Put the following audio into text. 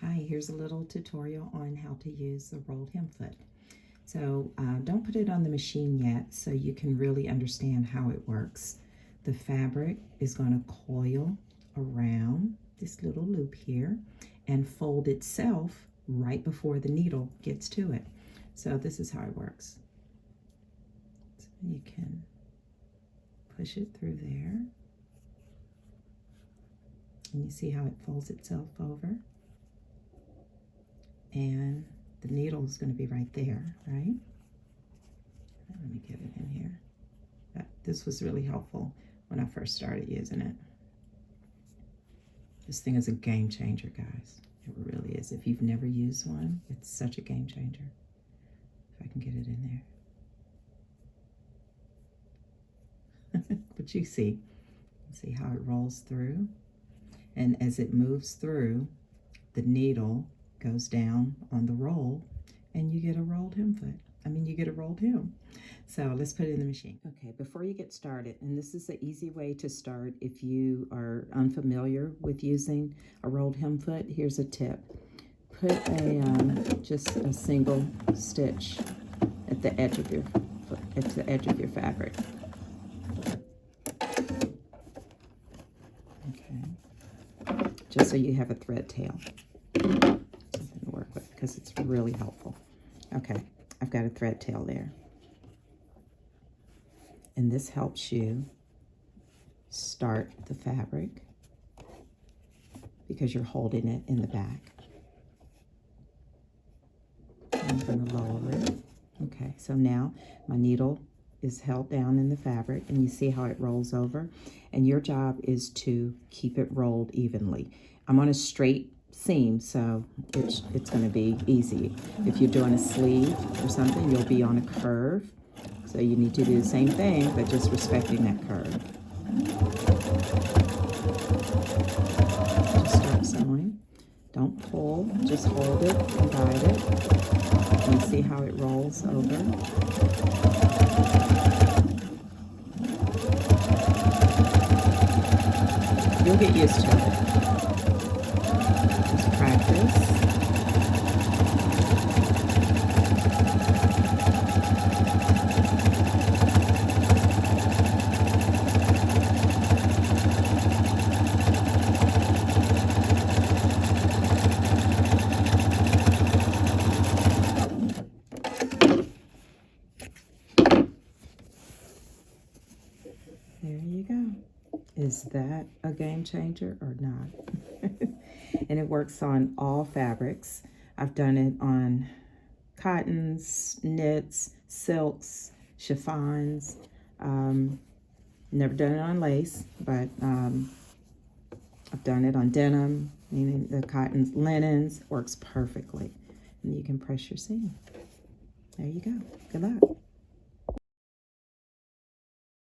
Hi, here's a little tutorial on how to use the rolled hem foot. So don't put it on the machine yet so you can really understand how it works. The fabric is going to coil around this little loop here and fold itself right before the needle gets to it. So this is how it works. So you can push it through there. And you see how it folds itself over? And the needle is going to be right there, right? Let me get it in here. This was really helpful when I first started using it. This thing is a game changer, guys. It really is. If you've never used one, it's such a game changer. If I can get it in there. But you see how it rolls through. And as it moves through, the needle goes down on the roll and you get a rolled hem foot. You get a rolled hem. So let's put it in the machine. Okay, before you get started, and this is the easy way to start if you are unfamiliar with using a rolled hem foot, here's a tip. Put just a single stitch at the edge of your foot, at the edge of your fabric. Okay, just so you have a thread tail. Something to work with because it's really helpful. Okay, I've got a thread tail there. And this helps you start the fabric because you're holding it in the back. I'm going to lower it. Okay, so now my needle is held down in the fabric and you see how it rolls over. And your job is to keep it rolled evenly. I'm on a straight seam, so it's going to be easy. If you're doing a sleeve or something, you'll be on a curve. So you need to do the same thing, but just respecting that curve. Just start sewing. Don't pull, just hold it and guide it. And you see how it rolls over. You'll get used to it. Just practice. There you go. Is that a game changer or not? And it works on all fabrics. I've done it on cottons, knits, silks, chiffons. Never done it on lace, but I've done it on denim, meaning the cottons, linens, works perfectly. And you can press your seam. There you go. Good luck.